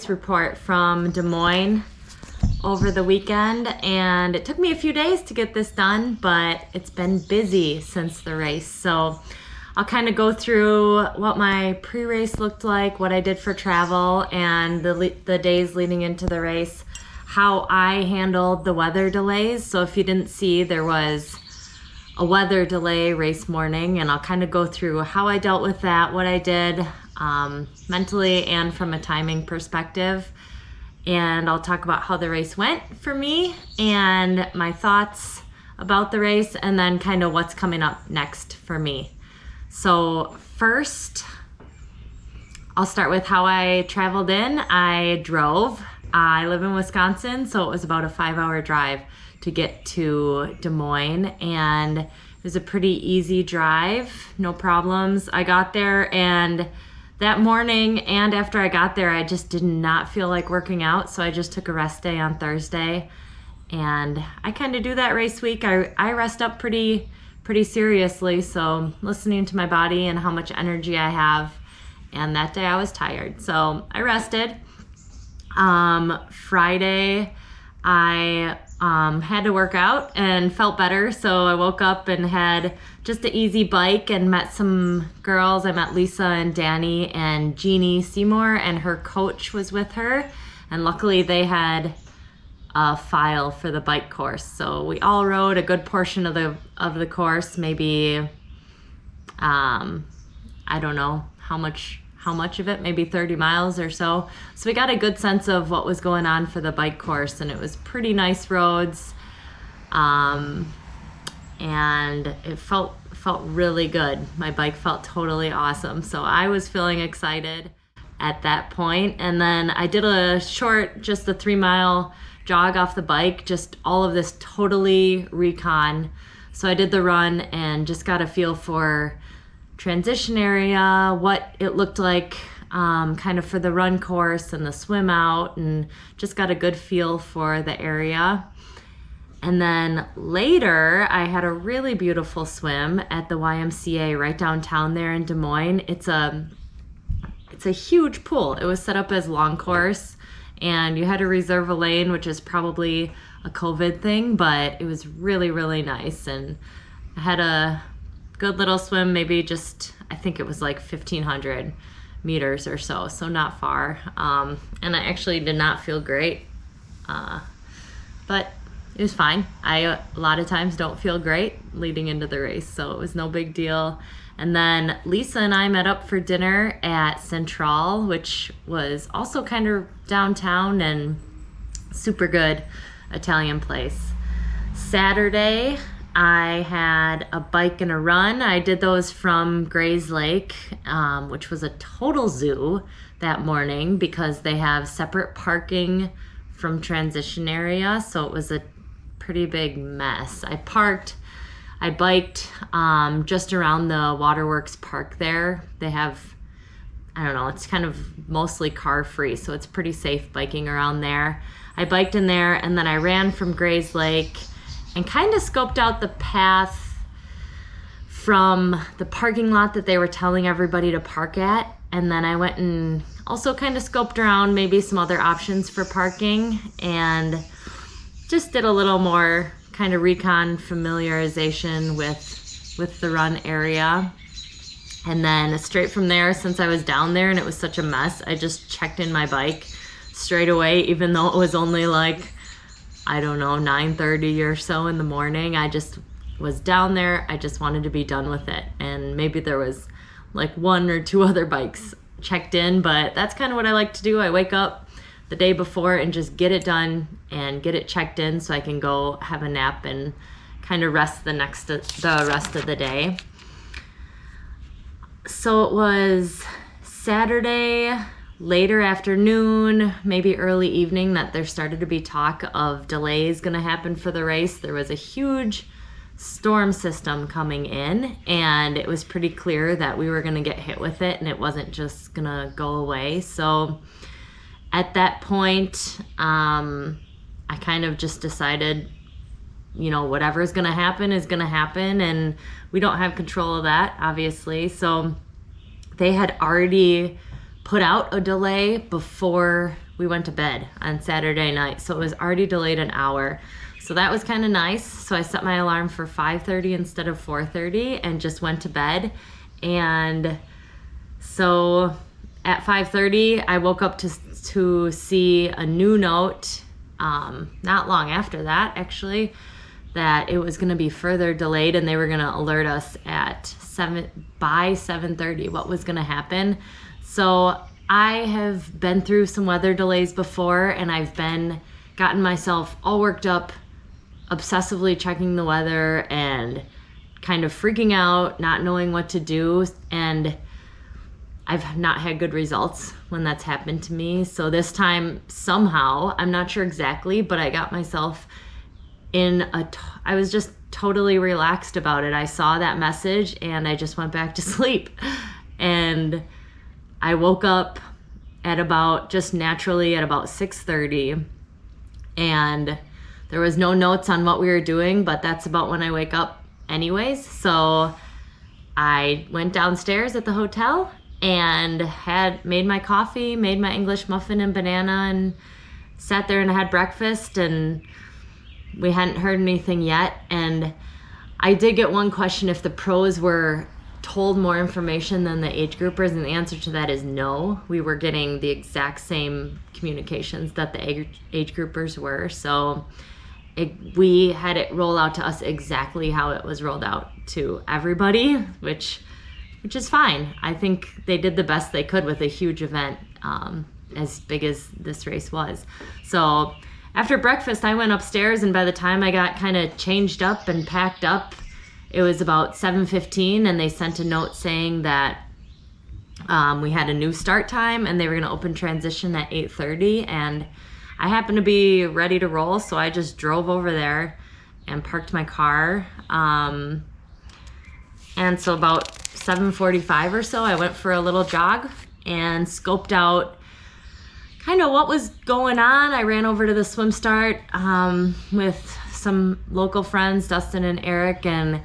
race report from Des Moines over the weekend, and it took me a few days to get this done, but it's been busy since the race. So I'll kind of go through what my pre-race looked like, what I did for travel, and the days leading into the race, how I handled the weather delays. So if you didn't see, there was a weather delay race morning, and I'll kind of go through how I dealt with that, what I did mentally and from a timing perspective. And I'll talk about how the race went for me and my thoughts about the race, and then kind of what's coming up next for me. So first, I'll start with how I traveled in. I drove. I live in Wisconsin, so it was about a 5-hour drive to get to Des Moines, and it was a pretty easy drive, no problems. I got there, and that morning and after I got there, I just did not feel like working out, so I just took a rest day on Thursday. And I kind of do that race week. I rest up pretty seriously, so listening to my body and how much energy I have. And that day I was tired, so I rested. Friday, I had to work out and felt better, so I woke up and had just an easy bike and met some girls. I met Lisa and Danny and Jeannie Seymour, and her coach was with her, and luckily they had a file for the bike course, so we all rode a good portion of the course, maybe I don't know how much of it, maybe 30 miles or so. So we got a good sense of what was going on for the bike course, and it was pretty nice roads. And it felt really good. My bike felt totally awesome. So I was feeling excited at that point. And then I did a short, just a 3-mile jog off the bike, just all of this totally recon. So I did the run and just got a feel for transition area, what it looked like kind of for the run course and the swim out, and just got a good feel for the area. And then later I had a really beautiful swim at the YMCA right downtown there in Des Moines. It's a huge pool. It was set up as long course, and you had to reserve a lane, which is probably a COVID thing, but it was really, really nice. And I had a good little swim, maybe just, I think it was like 1,500 meters or so not far. And I actually did not feel great, but it was fine. I a lot of times don't feel great leading into the race, so it was no big deal. And then Lisa and I met up for dinner at Central, which was also kind of downtown and super good Italian place. Saturday, I had a bike and a run. I did those from Gray's Lake, which was a total zoo that morning because they have separate parking from transition area, so it was a pretty big mess. I biked just around the Waterworks Park there. They have, I don't know, it's kind of mostly car free, so it's pretty safe biking around there. I biked in there, and then I ran from Gray's Lake and kind of scoped out the path from the parking lot that they were telling everybody to park at. And then I went and also kind of scoped around maybe some other options for parking, and just did a little more kind of recon familiarization with the run area. And then straight from there, since I was down there and it was such a mess, I just checked in my bike straight away, even though it was only like, I don't know, 9:30 or so in the morning. I just was down there. I just wanted to be done with it. And maybe there was like 1 or 2 other bikes checked in, but that's kind of what I like to do. I wake up the day before and just get it done and get it checked in so I can go have a nap and kind of rest the rest of the day. So it was Saturday, later afternoon, maybe early evening, that there started to be talk of delays going to happen for the race. There was a huge storm system coming in, and it was pretty clear that we were going to get hit with it, and it wasn't just going to go away. So at that point, I kind of just decided, you know, whatever is going to happen is going to happen, and we don't have control of that, obviously. So they had already put out a delay before we went to bed on Saturday night. So it was already delayed an hour. So that was kind of nice. So I set my alarm for 5:30 instead of 4:30 and just went to bed. And so at 5:30, I woke up to see a new note, not long after that, actually, that it was going to be further delayed and they were going to alert us at by 7:30 what was going to happen. So I have been through some weather delays before, and I've gotten myself all worked up, obsessively checking the weather and kind of freaking out, not knowing what to do, and I've not had good results when that's happened to me. So this time, somehow, I'm not sure exactly, but I got myself I was just totally relaxed about it. I saw that message and I just went back to sleep. And I woke up just naturally at about 6:30, and there was no notes on what we were doing, but that's about when I wake up anyways. So I went downstairs at the hotel and made my coffee, made my English muffin and banana, and sat there and had breakfast, and we hadn't heard anything yet. And I did get one question if the pros were told more information than the age groupers, and the answer to that is no. We were getting the exact same communications that the age groupers were. So we had it roll out to us exactly how it was rolled out to everybody, which is fine. I think they did the best they could with a huge event, as big as this race was. So after breakfast, I went upstairs, and by the time I got kind of changed up and packed up, it was about 7:15, and they sent a note saying that we had a new start time and they were going to open transition at 8:30, and I happened to be ready to roll, so I just drove over there and parked my car. And so about 7:45 or so, I went for a little jog and scoped out kind of what was going on. I ran over to the swim start with some local friends, Dustin and Eric, and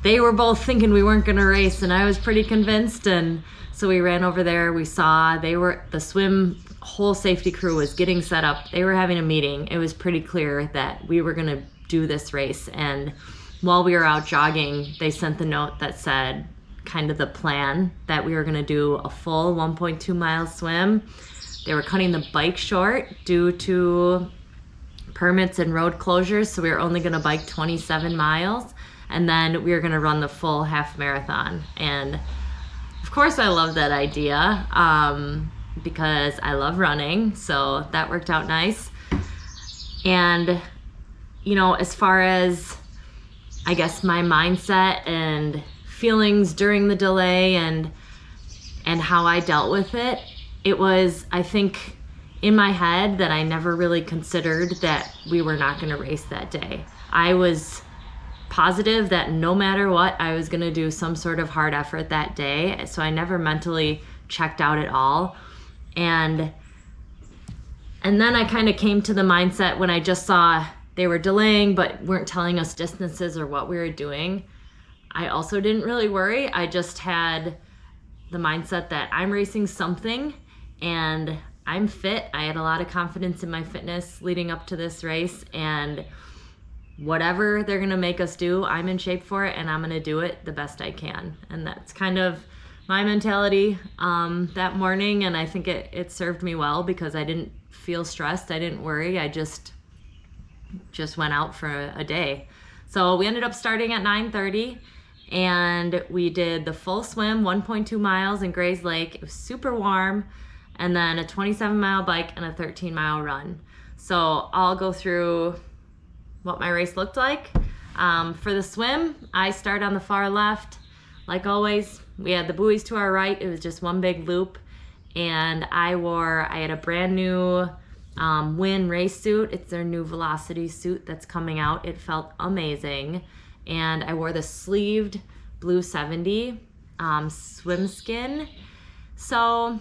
they were both thinking we weren't going to race, and I was pretty convinced. And so we ran over there. We saw the swim whole safety crew was getting set up. They were having a meeting. It was pretty clear that we were going to do this race. And while we were out jogging, they sent the note that said kind of the plan that we were going to do a full 1.2 mile swim. They were cutting the bike short due to permits and road closures, so we were only going to bike 27 miles, and then we were going to run the full half marathon. And of course I love that idea because I love running, so that worked out nice. And as far as I guess my mindset and feelings during the delay and how I dealt with it, it was, I think, in my head that I never really considered that we were not going to race that day. I was positive that no matter what, I was going to do some sort of hard effort that day. So I never mentally checked out at all. And then I kind of came to the mindset when I just saw they were delaying but weren't telling us distances or what we were doing. I also didn't really worry. I just had the mindset that I'm racing something and I'm fit. I had a lot of confidence in my fitness leading up to this race, and whatever they're gonna make us do, I'm in shape for it, and I'm gonna do it the best I can. And that's kind of my mentality that morning, and I think it served me well because I didn't feel stressed. I didn't worry. I just went out for a day. So we ended up starting at 9:30, and we did the full swim, 1.2 miles in Grays Lake. It was super warm, and then a 27-mile bike and a 13-mile run. So I'll go through what my race looked like. For the swim, I start on the far left. Like always, we had the buoys to our right. It was just one big loop, and I had a brand new Win race suit. It's their new Velocity suit that's coming out. It felt amazing. And I wore the sleeved Blue 70 swim skin. So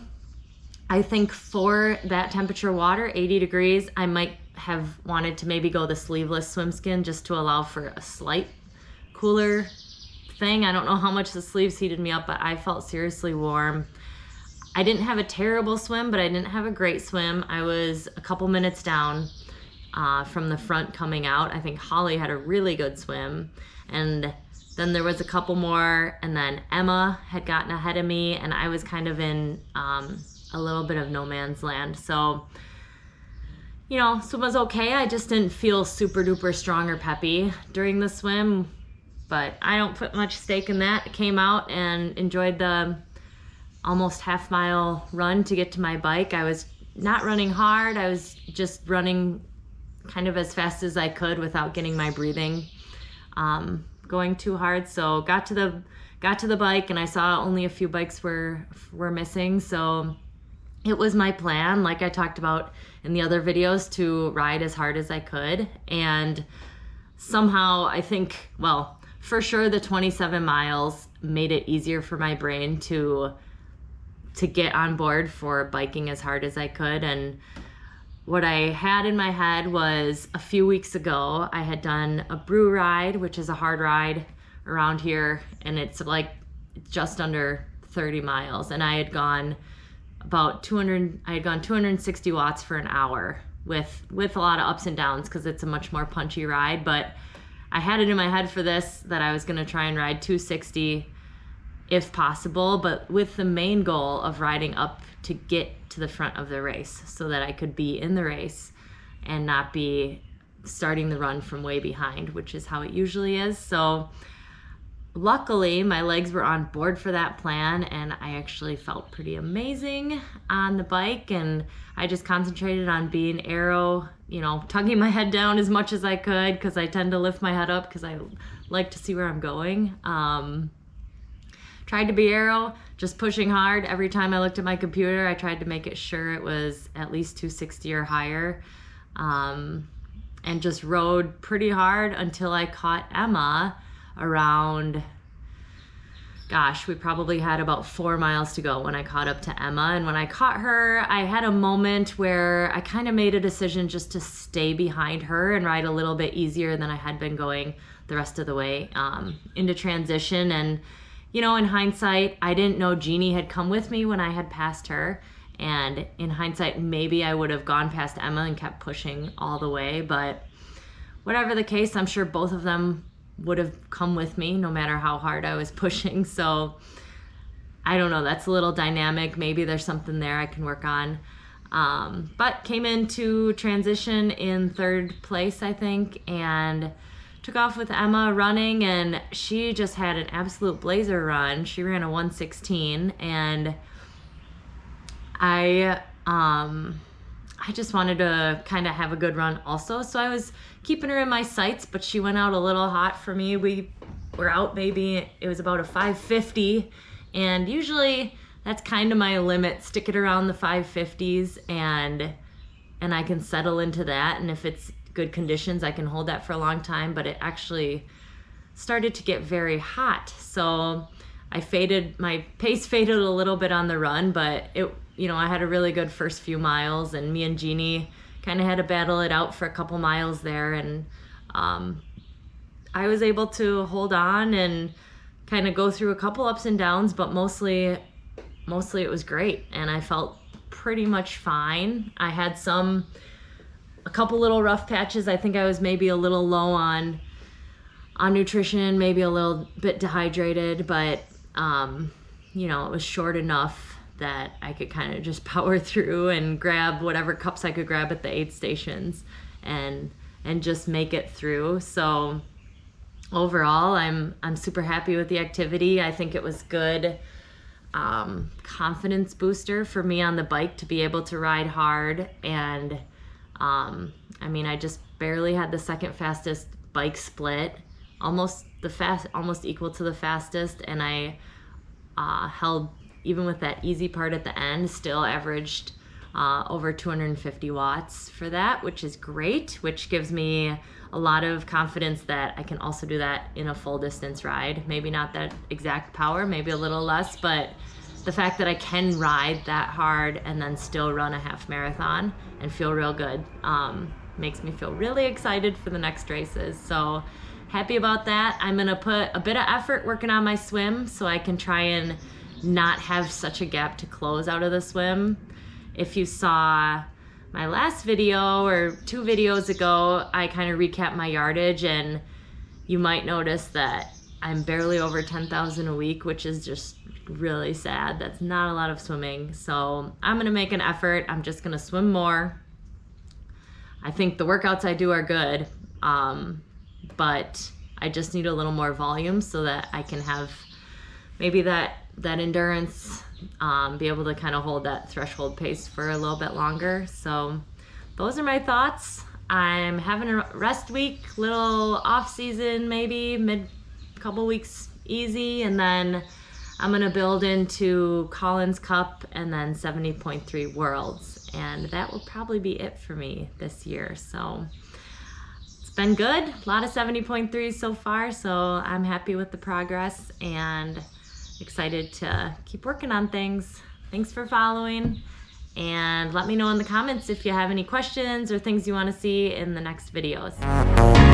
I think for that temperature water, 80 degrees, I might have wanted to maybe go the sleeveless swim skin just to allow for a slight cooler thing. I don't know how much the sleeves heated me up, but I felt seriously warm. I didn't have a terrible swim, but I didn't have a great swim. I was a couple minutes down from the front coming out. I think Holly had a really good swim, and then there was a couple more, and then Emma had gotten ahead of me, and I was kind of in a little bit of no man's land. So, you know, swim was okay. I just didn't feel super duper strong or peppy during the swim, but I don't put much stake in that. I came out and enjoyed the almost half-mile run to get to my bike. I was not running hard. I was just running kind of as fast as I could without getting my breathing going too hard. So got to the bike, and I saw only a few bikes were missing. So it was my plan, like I talked about in the other videos, to ride as hard as I could. And somehow I think, well, for sure the 27 miles made it easier for my brain to get on board for biking as hard as I could. And what I had in my head was, a few weeks ago, I had done a brew ride, which is a hard ride around here, and it's like just under 30 miles. And I had gone about 260 watts for an hour with a lot of ups and downs, because it's a much more punchy ride. But I had it in my head for this that I was gonna try and ride 260 if possible, but with the main goal of riding up to get to the front of the race so that I could be in the race and not be starting the run from way behind, which is how it usually is. So luckily my legs were on board for that plan, and I actually felt pretty amazing on the bike, and I just concentrated on being aero, you know, tugging my head down as much as I could, because I tend to lift my head up because I like to see where I'm going. Tried to be aero, just pushing hard. Every time I looked at my computer, I tried to make it sure it was at least 260 or higher, and just rode pretty hard until I caught Emma around, gosh, we probably had about 4 miles to go when I caught up to Emma. And when I caught her, I had a moment where I kind of made a decision just to stay behind her and ride a little bit easier than I had been going the rest of the way into transition. And you know, in hindsight, I didn't know Jeannie had come with me when I had passed her. And in hindsight, maybe I would have gone past Emma and kept pushing all the way. But whatever the case, I'm sure both of them would have come with me no matter how hard I was pushing. So I don't know, that's a little dynamic. Maybe there's something there I can work on. But came into transition in 3rd place, I think, and took off with Emma running, and she just had an absolute blazer run. She ran a 1:16, and I just wanted to kind of have a good run also. So I was keeping her in my sights, but she went out a little hot for me. We were out, maybe it was about a 5:50, and usually that's kind of my limit. Stick it around the 5:50s, and I can settle into that. And if it's good conditions, I can hold that for a long time. But it actually started to get very hot, so my pace faded a little bit on the run. But it, you know, I had a really good first few miles, and me and Jeannie kind of had to battle it out for a couple miles there, and I was able to hold on and kind of go through a couple ups and downs, but mostly it was great, and I felt pretty much fine. I had a couple little rough patches. I think I was maybe a little low on nutrition, maybe a little bit dehydrated, but you know, it was short enough that I could kind of just power through and grab whatever cups I could grab at the aid stations and just make it through. So overall, I'm super happy with the activity. I think it was good confidence booster for me on the bike to be able to ride hard. And I mean, I just barely had the second fastest bike split, almost equal to the fastest, and I held, even with that easy part at the end, still averaged over 250 watts for that, which is great, which gives me a lot of confidence that I can also do that in a full distance ride. Maybe not that exact power, maybe a little less, but the fact that I can ride that hard and then still run a half marathon and feel real good makes me feel really excited for the next races. So happy about that. I'm gonna put a bit of effort working on my swim so I can try and not have such a gap to close out of the swim. If you saw my last video or 2 videos ago, I kind of recapped my yardage, and you might notice that I'm barely over 10,000 a week, which is just really sad. That's not a lot of swimming. So I'm gonna make an effort. I'm just gonna swim more. I think the workouts I do are good, but I just need a little more volume so that I can have maybe that endurance, be able to kind of hold that threshold pace for a little bit longer. So those are my thoughts. I'm having a rest week, little off season, maybe couple weeks easy, and then I'm gonna build into Collins Cup and then 70.3 Worlds, and that will probably be it for me this year. So it's been good, a lot of 70.3s so far, so I'm happy with the progress and excited to keep working on things. Thanks for following, and let me know in the comments if you have any questions or things you want to see in the next videos.